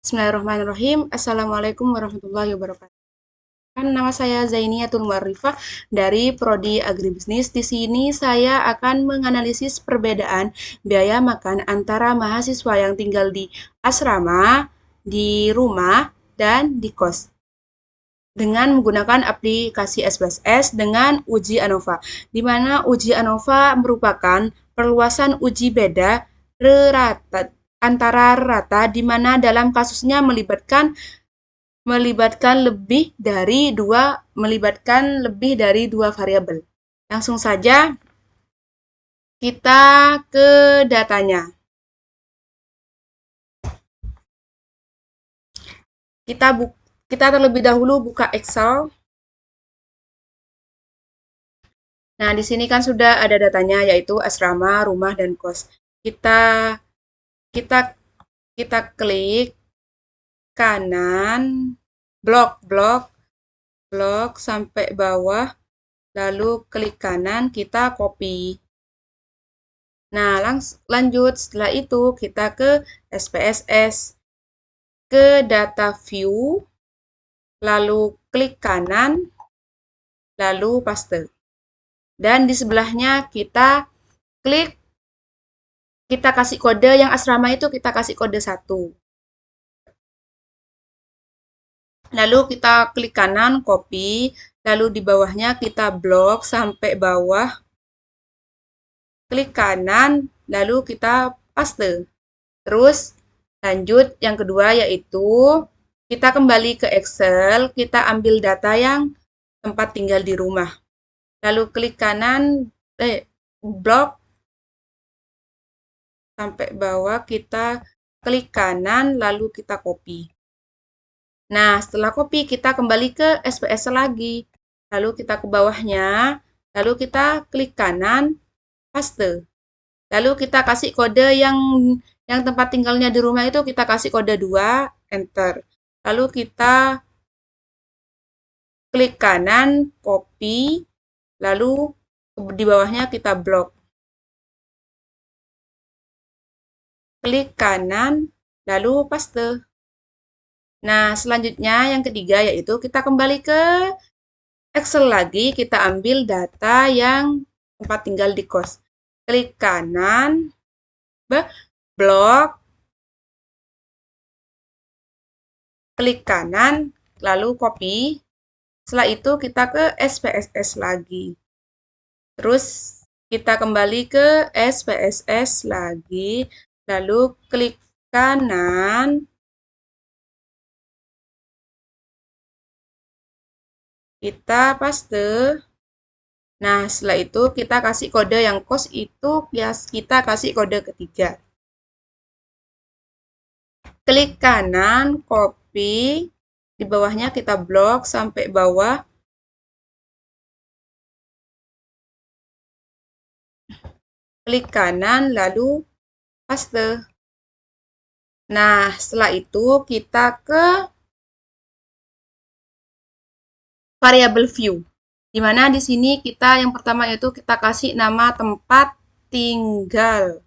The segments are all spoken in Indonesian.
Bismillahirrahmanirrahim. Assalamualaikum warahmatullahi wabarakatuh. Nama saya Zainiatul Muarifah dari Prodi Agribisnis. Di sini saya akan menganalisis perbedaan biaya makan antara mahasiswa yang tinggal di asrama, di rumah, dan di kos dengan menggunakan aplikasi SPSS dengan uji ANOVA, di mana uji ANOVA merupakan perluasan uji beda rata antara rata, di mana dalam kasusnya melibatkan lebih dari dua variabel. Langsung saja kita ke datanya. Kita terlebih dahulu buka Excel. Nah, di sini kan sudah ada datanya yaitu asrama, rumah, dan kos. Kita kita kita klik kanan, blok sampai bawah, lalu klik kanan, kita copy. Nah, lanjut setelah itu kita ke SPSS, ke data view, lalu klik kanan, lalu paste. Dan di sebelahnya kita kasih kode yang asrama itu kita kasih kode 1. Lalu kita klik kanan, copy, lalu di bawahnya kita blok sampai bawah, klik kanan, lalu kita paste. Terus lanjut yang kedua yaitu kita kembali ke Excel, kita ambil data yang tempat tinggal di rumah. Lalu klik kanan, blok sampai bawah, kita klik kanan, lalu kita copy. Nah, setelah copy, kita kembali ke SPS lagi. Lalu kita ke bawahnya, lalu kita klik kanan, paste. Lalu kita kasih kode yang tempat tinggalnya di rumah itu kita kasih kode 2, enter. Lalu kita klik kanan, copy, lalu di bawahnya kita blok. Klik kanan, lalu paste. Nah, selanjutnya yang ketiga yaitu kita kembali ke Excel lagi, kita ambil data yang tempat tinggal di kos. Klik kanan, blok, klik kanan, lalu copy. Setelah itu kita ke SPSS lagi. Terus kita kembali ke SPSS lagi, lalu klik kanan, kita paste. Nah, setelah itu kita kasih kode yang kos itu kita kasih kode ketiga. Klik kanan, copy, di bawahnya kita blok sampai bawah. Klik kanan, lalu paste. Nah, setelah itu kita ke variabel view. Di mana di sini kita yang pertama itu kita kasih nama tempat tinggal.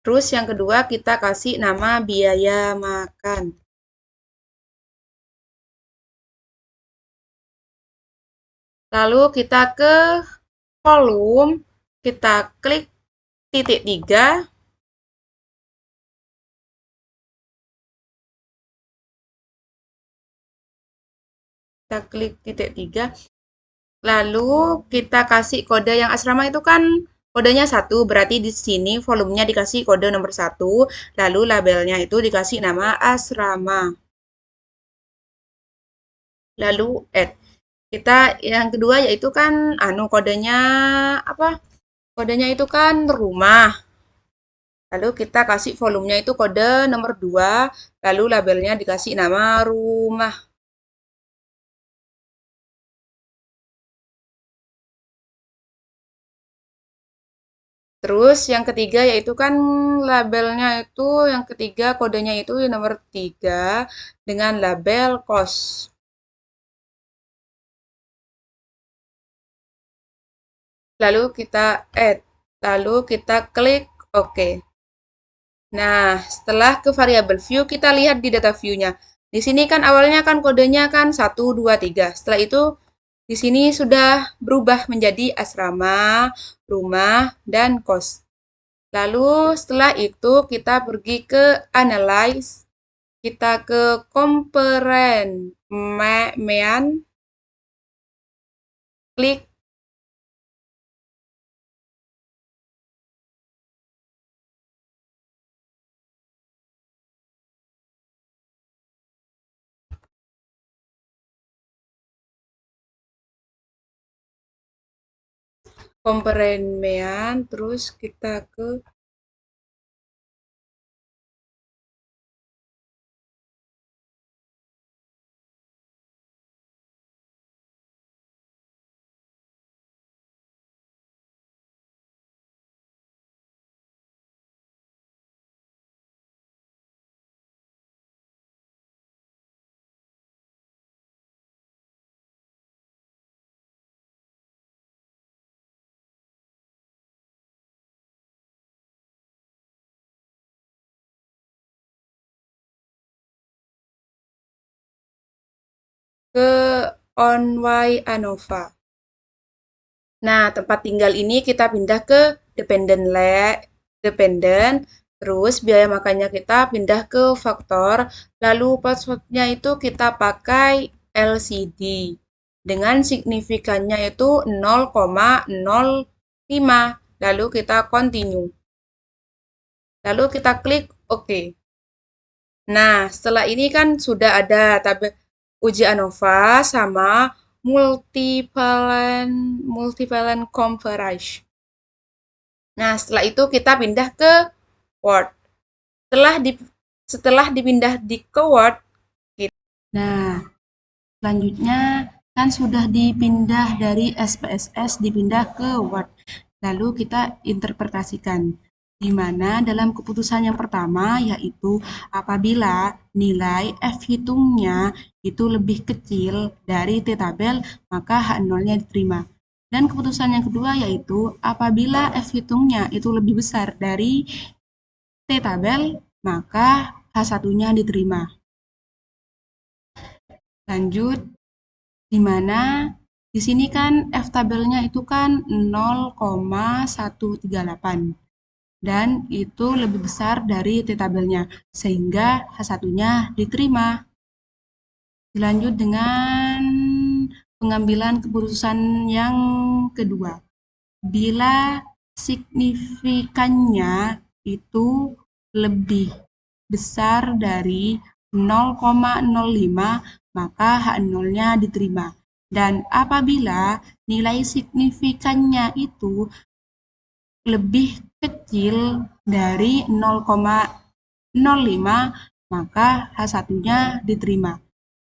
Terus yang kedua kita kasih nama biaya makan. Lalu kita ke kolom, kita klik titik 3. Kita klik titik 3. Lalu kita kasih kode yang asrama itu kan kodenya 1, berarti di sini volumenya dikasih kode nomor 1, lalu labelnya itu dikasih nama asrama. Lalu add. Kita yang kedua yaitu kan kodenya apa? Kodenya itu kan rumah. Lalu kita kasih volumenya itu kode nomor 2, lalu labelnya dikasih nama rumah. Terus yang ketiga yaitu kan labelnya itu yang ketiga kodenya itu nomor 3 dengan label kos. lalu kita add, lalu kita klik OK. Nah, setelah ke variabel view, kita lihat di data view-nya. Di sini kan awalnya kan kodenya kan 1, 2, 3. Setelah itu di sini sudah berubah menjadi asrama, rumah, dan kos. Lalu setelah itu kita pergi ke analyze, kita ke komperemen, klik komperemen, terus kita ke OnY ANOVA. Nah, tempat tinggal ini kita pindah ke dependent, terus biaya makannya kita pindah ke faktor, lalu passwordnya itu kita pakai LCD dengan signifikannya itu 0,05, lalu kita continue, lalu kita klik OK. Nah, setelah ini kan sudah ada tabel uji ANOVA sama multivalent coverage. Nah, setelah itu kita pindah ke Word. Setelah dipindah ke Word, nah, selanjutnya kan sudah dipindah dari SPSS dipindah ke Word. Lalu kita interpretasikan, di mana dalam keputusan yang pertama yaitu apabila nilai F hitungnya itu lebih kecil dari T tabel, maka H0-nya diterima. Dan keputusan yang kedua yaitu apabila F hitungnya itu lebih besar dari T tabel, maka H1-nya diterima. Lanjut, di mana di sini kan F tabelnya itu kan 0,138 dan itu lebih besar dari T tabelnya sehingga H1-nya diterima. Dilanjut dengan pengambilan keputusan yang kedua. Bila signifikannya itu lebih besar dari 0,05, maka H0-nya diterima. Dan apabila nilai signifikannya itu lebih kecil dari 0,05, maka H1-nya diterima.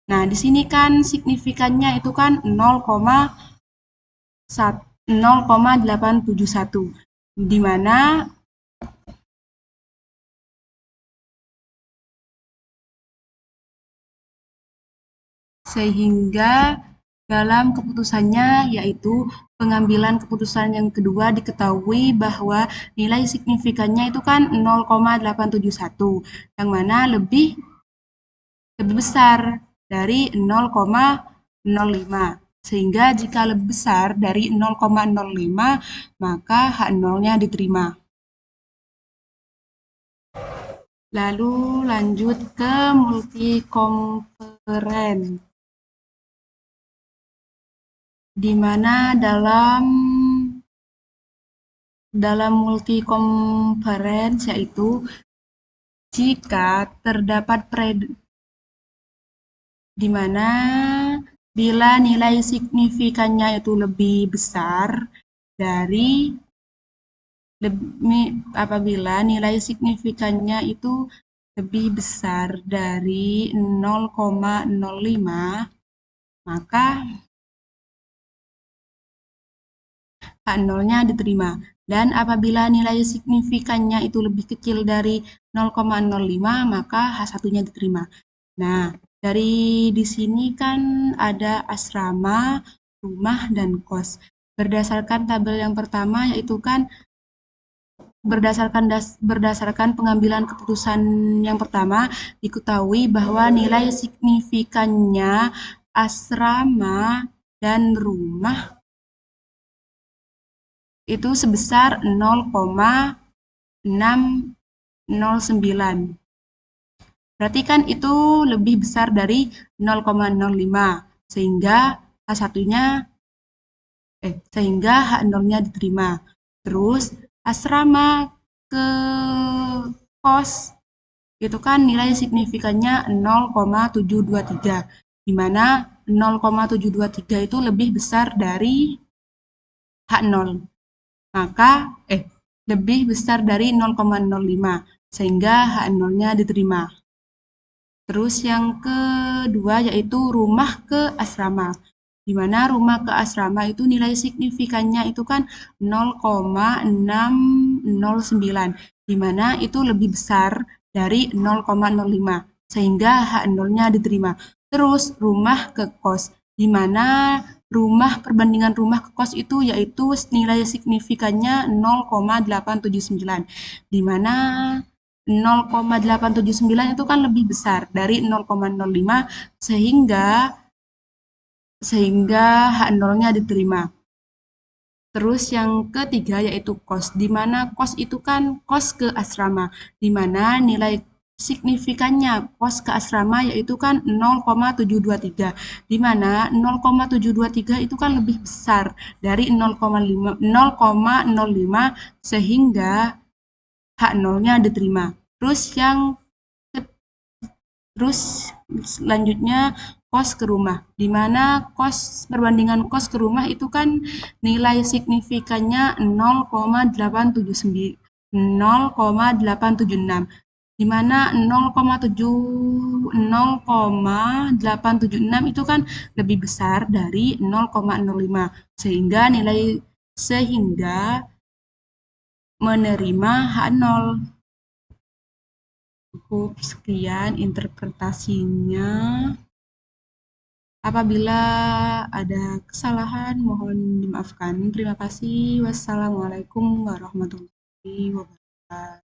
Nah, di sini kan signifikannya itu kan 0,871, di mana sehingga dalam keputusannya yaitu pengambilan keputusan yang kedua diketahui bahwa nilai signifikannya itu kan 0,871 yang mana lebih besar dari 0,05 sehingga jika lebih besar dari 0,05 maka H0-nya diterima. Lalu lanjut ke multi-komperen, di mana dalam multi-komperen yaitu jika terdapat di mana bila nilai signifikannya itu lebih besar dari apabila nilai signifikannya itu lebih besar dari 0,05, maka H0-nya diterima. Dan apabila nilai signifikannya itu lebih kecil dari 0,05, maka H1-nya diterima. Nah, dari di sini kan ada asrama, rumah, dan kos. Berdasarkan tabel yang pertama, yaitu kan berdasarkan pengambilan keputusan yang pertama, diketahui bahwa nilai signifikannya asrama dan rumah itu sebesar 0,609. Berarti kan itu lebih besar dari 0,05, sehingga H1-nya sehingga H0-nya diterima. Terus asrama ke kos itu kan nilai signifikannya 0,723, di mana 0,723 itu lebih besar dari H0. Maka lebih besar dari 0,05, sehingga H0-nya diterima. Terus yang kedua yaitu rumah ke asrama. Di mana rumah ke asrama itu nilai signifikannya itu kan 0,609, di mana itu lebih besar dari 0,05, sehingga H0-nya diterima. Terus rumah ke kos, di mana perbandingan rumah ke kos itu yaitu nilai signifikannya 0,879, di mana 0,879 itu kan lebih besar dari 0,05, sehingga H0-nya diterima. Terus yang ketiga yaitu kos, di mana kos itu kan kos ke asrama, di mana nilai signifikannya kos ke asrama yaitu kan 0,723, di mana 0,723 itu kan lebih besar dari 0,05, sehingga H0-nya diterima. Terus selanjutnya kos ke rumah, di mana perbandingan kos ke rumah itu kan nilai signifikannya 0,876, di mana 0,876 itu kan lebih besar dari 0,05, sehingga menerima H0. Cukup sekian interpretasinya. Apabila ada kesalahan, mohon dimaafkan. Terima kasih. Wassalamualaikum warahmatullahi wabarakatuh.